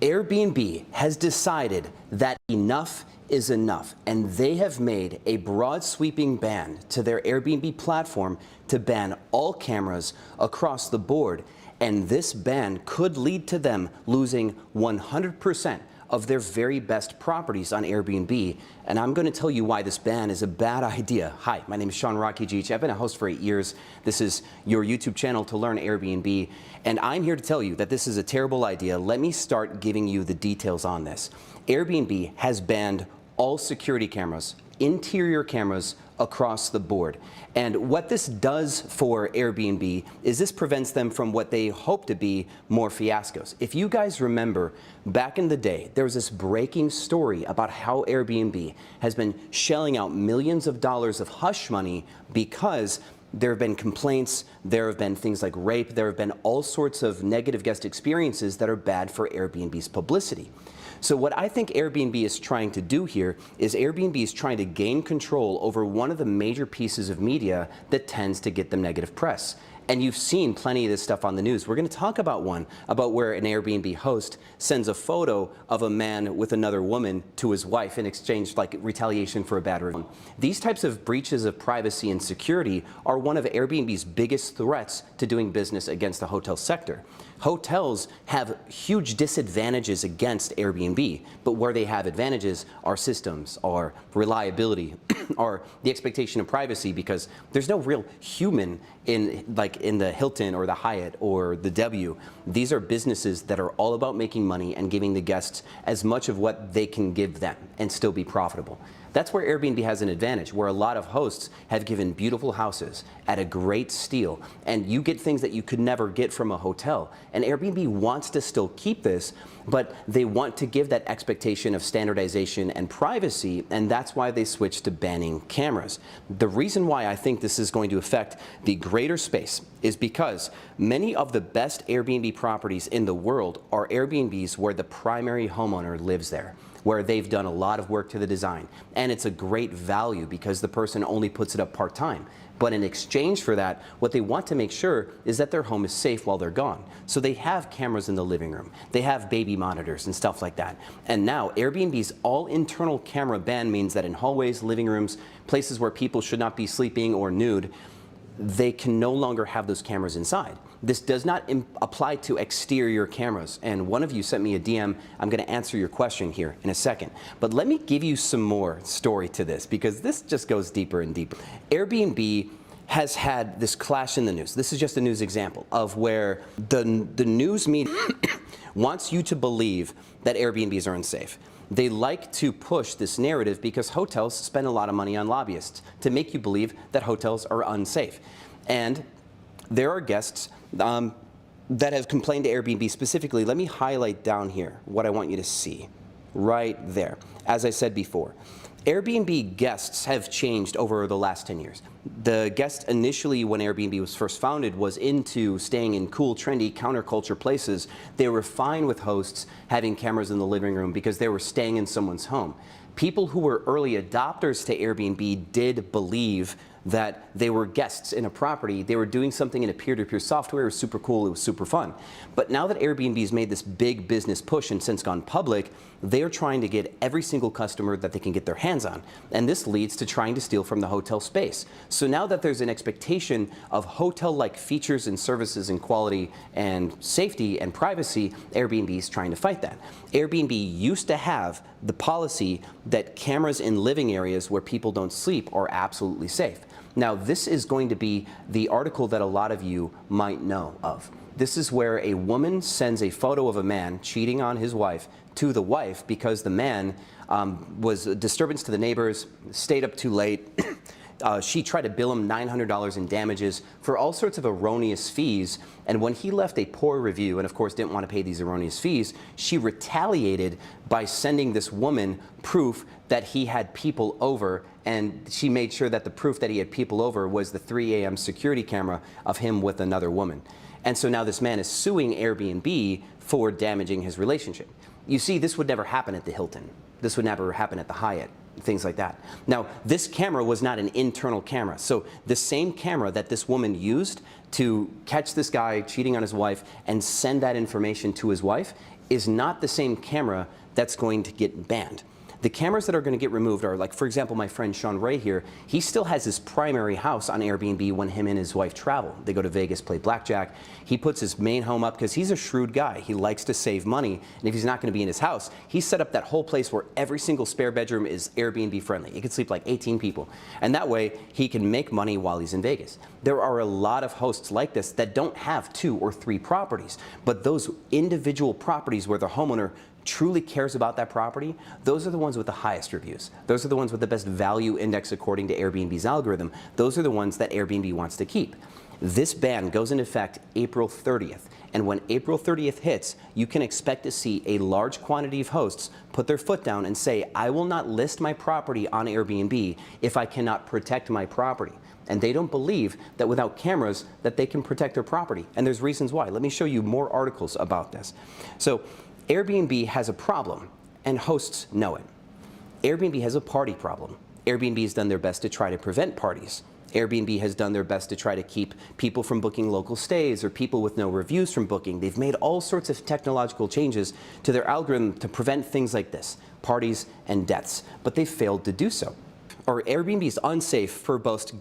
Airbnb has decided that enough is enough, and they have made a broad sweeping ban to their Airbnb platform to ban all cameras across the board. And this ban could lead to them losing 100% of their very best properties on Airbnb. And I'm going to tell you why this ban is a bad idea. Hi, my name is Sean Rocky G. I've been a host for 8 years. This is your YouTube channel to learn Airbnb. And I'm here to tell you that this is a terrible idea. Let me start giving you the details on this. Airbnb has banned all security cameras, interior cameras across the board. And what this does for Airbnb is this prevents them from what they hope to be more fiascos. If you guys remember, back in the day, there was this breaking story about how Airbnb has been shelling out millions of dollars of hush money because there have been complaints, there have been things like rape, there have been all sorts of negative guest experiences that are bad for Airbnb's publicity. So what I think Airbnb is trying to do here is Airbnb is trying to gain control over one of the major pieces of media that tends to get them negative press. And you've seen plenty of this stuff on the news. We're going to talk about one about where an Airbnb host sends a photo of a man with another woman to his wife in exchange, like retaliation for a bad review. These types of breaches of privacy and security are one of Airbnb's biggest threats to doing business against the hotel sector. Hotels have huge disadvantages against Airbnb, but where they have advantages are systems, are reliability, are the expectation of privacy, because there's no real human in the Hilton or the Hyatt or the W. These are businesses that are all about making money and giving the guests as much of what they can give them and still be profitable. That's where Airbnb has an advantage, where a lot of hosts have given beautiful houses at a great steal, and you get things that you could never get from a hotel. And Airbnb wants to still keep this, but they want to give that expectation of standardization and privacy, and that's why they switched to banning cameras. The reason why I think this is going to affect the greater space is because many of the best Airbnb properties in the world are Airbnbs where the primary homeowner lives there, where they've done a lot of work to the design. And it's a great value because the person only puts it up part-time. But in exchange for that, what they want to make sure is that their home is safe while they're gone. So they have cameras in the living room. They have baby monitors and stuff like that. And now Airbnb's all internal camera ban means that in hallways, living rooms, places where people should not be sleeping or nude, they can no longer have those cameras inside. This does not apply to exterior cameras. And one of you sent me a DM. I'm going to answer your question here in a second. But let me give you some more story to this, because this just goes deeper and deeper. Airbnb has had this clash in the news. This is just a news example of where the news media wants you to believe that Airbnbs are unsafe. They like to push this narrative because hotels spend a lot of money on lobbyists to make you believe that hotels are unsafe. And there are guests that have complained to Airbnb specifically. Let me highlight down here what I want you to see right there. As I said before, Airbnb guests have changed over the last 10 years. The guest initially, when Airbnb was first founded, was into staying in cool, trendy, counterculture places. They were fine with hosts having cameras in the living room because they were staying in someone's home. People who were early adopters to Airbnb did believe that they were guests in a property. They were doing something in a peer-to-peer software. It was super cool. It was super fun. But now that Airbnb's made this big business push and since gone public, they are trying to get every single customer that they can get their hands on. And this leads to trying to steal from the hotel space. So now that there's an expectation of hotel-like features and services and quality and safety and privacy, Airbnb is trying to fight that. Airbnb used to have the policy that cameras in living areas where people don't sleep are absolutely safe. Now, this is going to be the article that a lot of you might know of. This is where a woman sends a photo of a man cheating on his wife to the wife because the man was a disturbance to the neighbors, stayed up too late. She tried to bill him $900 in damages for all sorts of erroneous fees. And when he left a poor review, and of course didn't want to pay these erroneous fees, she retaliated by sending this woman proof that he had people over. And she made sure that the proof that he had people over was the 3 a.m. security camera of him with another woman. And so now this man is suing Airbnb for damaging his relationship. You see, this would never happen at the Hilton. This would never happen at the Hyatt, things like that. Now, this camera was not an internal camera. So the same camera that this woman used to catch this guy cheating on his wife and send that information to his wife is not the same camera that's going to get banned. The cameras that are going to get removed are, like, for example, my friend Sean Ray here, he still has his primary house on Airbnb when him and his wife travel. They go to Vegas, play blackjack. He puts his main home up because he's a shrewd guy. He likes to save money, and if he's not going to be in his house, he set up that whole place where every single spare bedroom is Airbnb friendly. It can sleep like 18 people, and that way he can make money while he's in Vegas. There are a lot of hosts like this that don't have 2 or 3 properties, but those individual properties where the homeowner truly cares about that property, those are the ones with the highest reviews. Those are the ones with the best value index according to Airbnb's algorithm. Those are the ones that Airbnb wants to keep. This ban goes into effect April 30th. And when April 30th hits, you can expect to see a large quantity of hosts put their foot down and say, I will not list my property on Airbnb if I cannot protect my property. And they don't believe that without cameras that they can protect their property. And there's reasons why. Let me show you more articles about this. So Airbnb has a problem, and hosts know it. Airbnb has a party problem. Airbnb has done their best to try to prevent parties. Airbnb has done their best to try to keep people from booking local stays or people with no reviews from booking. They've made all sorts of technological changes to their algorithm to prevent things like this, parties and deaths, but they've failed to do so. Or Airbnb is unsafe for both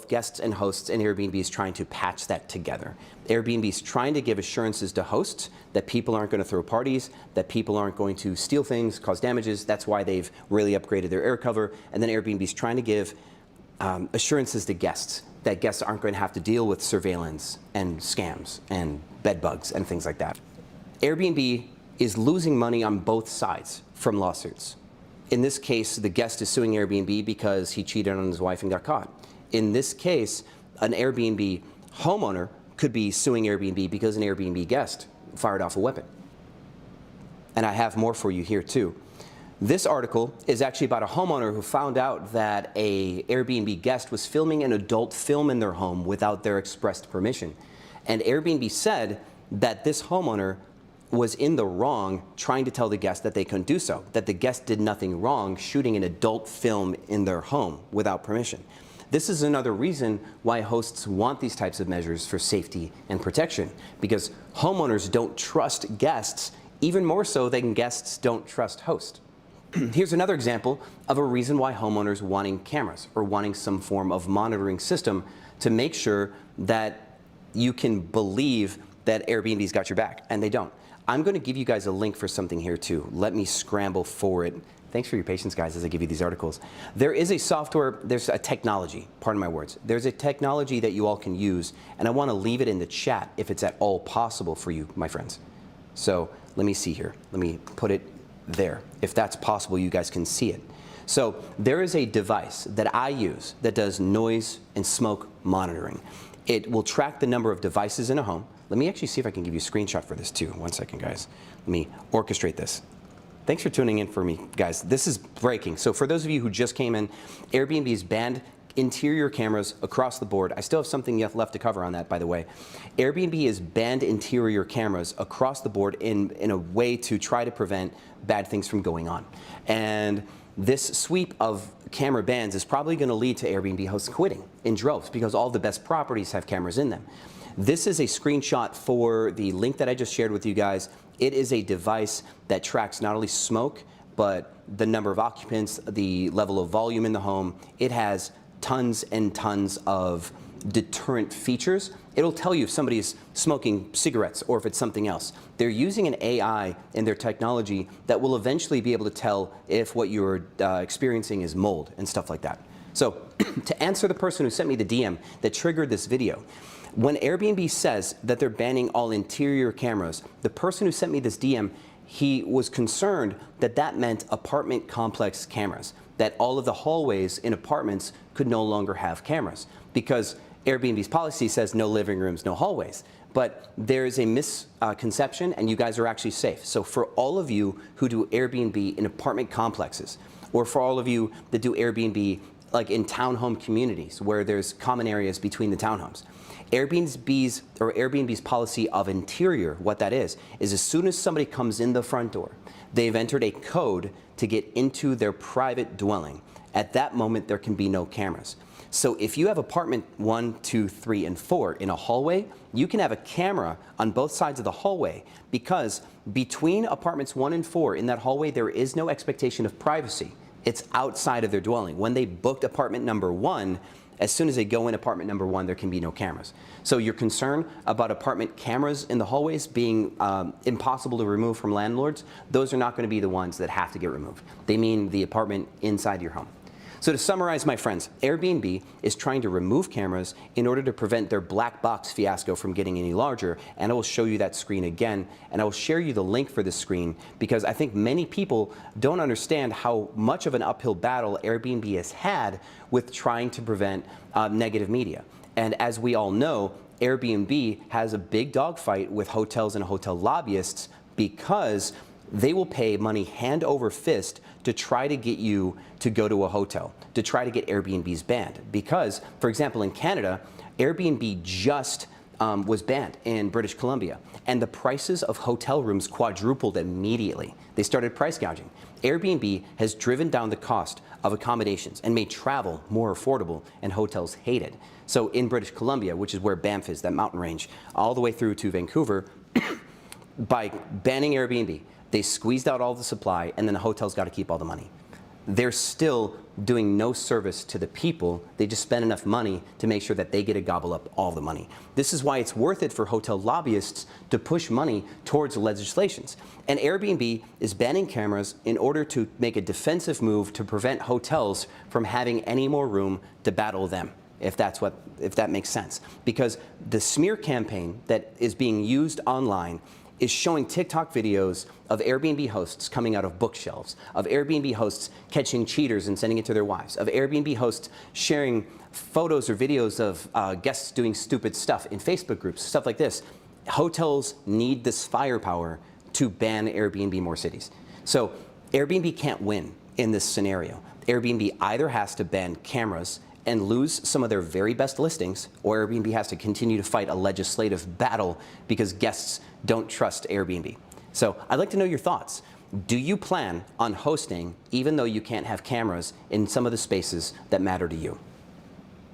guests and hosts, and Airbnb is trying to patch that together. Airbnb is trying to give assurances to hosts that people aren't going to throw parties, that people aren't going to steal things, cause damages. That's why they've really upgraded their air cover. And then Airbnb is trying to give assurances to guests that guests aren't going to have to deal with surveillance and scams and bed bugs and things like that. Airbnb is losing money on both sides from lawsuits. In this case, the guest is suing Airbnb because he cheated on his wife and got caught. In this case, an Airbnb homeowner could be suing Airbnb because an Airbnb guest fired off a weapon. And I have more for you here too. This article is actually about a homeowner who found out that an Airbnb guest was filming an adult film in their home without their expressed permission. And Airbnb said that this homeowner was in the wrong trying to tell the guest that they couldn't do so, that the guest did nothing wrong shooting an adult film in their home without permission. This is another reason why hosts want these types of measures for safety and protection, because homeowners don't trust guests even more so than guests don't trust hosts. Here's another example of a reason why homeowners wanting cameras or wanting some form of monitoring system to make sure that you can believe that Airbnb's got your back, and they don't. I'm going to give you guys a link for something here too. Let me scramble for it. Thanks for your patience, guys, as I give you these articles. There is a software, there's a technology, pardon my words. There's a technology that you all can use, and I want to leave it in the chat if it's at all possible for you, my friends. So let me see here. Let me put it there. If that's possible, you guys can see it. So there is a device that I use that does noise and smoke monitoring. It will track the number of devices in a home. Let me actually see if I can give you a screenshot for this too. One second, guys. Let me orchestrate this. Thanks for tuning in for me, guys. This is breaking. So for those of you who just came in, Airbnb's banned interior cameras across the board. I still have something left to cover on that, by the way. Airbnb has banned interior cameras across the board in a way to try to prevent bad things from going on. And this sweep of camera bans is probably going to lead to Airbnb hosts quitting in droves because all the best properties have cameras in them. This is a screenshot for the link that I just shared with you guys. It is a device that tracks not only smoke, but the number of occupants, the level of volume in the home. It has tons and tons of deterrent features. It'll tell you if somebody's smoking cigarettes or if it's something else. They're using an AI in their technology that will eventually be able to tell if what you're experiencing is mold and stuff like that. So to answer the person who sent me the DM that triggered this video, when Airbnb says that they're banning all interior cameras, the person who sent me this DM, he was concerned that that meant apartment complex cameras, that all of the hallways in apartments could no longer have cameras, because Airbnb's policy says no living rooms, no hallways. But there is a misconception, and you guys are actually safe. So for all of you who do Airbnb in apartment complexes, or for all of you that do Airbnb like in townhome communities where there's common areas between the townhomes, Airbnb's policy of interior, what that is as soon as somebody comes in the front door, they've entered a code to get into their private dwelling. At that moment, there can be no cameras. So if you have apartment 1, 2, 3, and 4 in a hallway, you can have a camera on both sides of the hallway, because between apartments 1 and 4 in that hallway, there is no expectation of privacy. It's outside of their dwelling. When they booked apartment number 1, as soon as they go in apartment number 1, there can be no cameras. So your concern about apartment cameras in the hallways being impossible to remove from landlords, those are not going to be the ones that have to get removed. They mean the apartment inside your home. So to summarize, my friends, Airbnb is trying to remove cameras in order to prevent their black box fiasco from getting any larger. And I will show you that screen again, and I will share you the link for this screen, because I think many people don't understand how much of an uphill battle Airbnb has had with trying to prevent negative media. And as we all know, Airbnb has a big dogfight with hotels and hotel lobbyists, because they will pay money hand over fist to try to get you to go to a hotel, to try to get Airbnbs banned. Because, for example, in Canada, Airbnb just was banned in British Columbia, and the prices of hotel rooms quadrupled immediately. They started price gouging. Airbnb has driven down the cost of accommodations and made travel more affordable, and hotels hate it. So in British Columbia, which is where Banff is, that mountain range, all the way through to Vancouver, by banning Airbnb, they squeezed out all the supply, and then the hotels got to keep all the money. They're still doing no service to the people. They just spend enough money to make sure that they get to gobble up all the money. This is why it's worth it for hotel lobbyists to push money towards legislations. And Airbnb is banning cameras in order to make a defensive move to prevent hotels from having any more room to battle them, if that makes sense. Because the smear campaign that is being used online is showing TikTok videos of Airbnb hosts coming out of bookshelves, of Airbnb hosts catching cheaters and sending it to their wives, of Airbnb hosts sharing photos or videos of guests doing stupid stuff in Facebook groups, stuff like this. Hotels need this firepower to ban Airbnb in more cities. So Airbnb can't win in this scenario. Airbnb either has to ban cameras and lose some of their very best listings, or Airbnb has to continue to fight a legislative battle because guests don't trust Airbnb. So I'd like to know your thoughts. Do you plan on hosting even though you can't have cameras in some of the spaces that matter to you?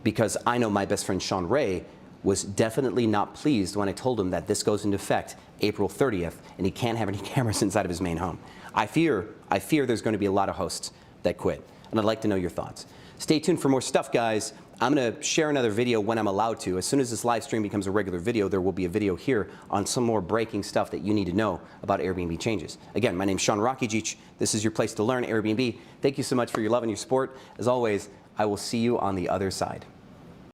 Because I know my best friend Sean Ray was definitely not pleased when I told him that this goes into effect April 30th and he can't have any cameras inside of his main home. I fear there's going to be a lot of hosts that quit, and I'd like to know your thoughts. Stay tuned for more stuff, guys. I'm going to share another video when I'm allowed to. As soon as this live stream becomes a regular video, there will be a video here on some more breaking stuff that you need to know about Airbnb changes. Again, my name's Sean Rakijic. This is your place to learn Airbnb. Thank you so much for your love and your support. As always, I will see you on the other side.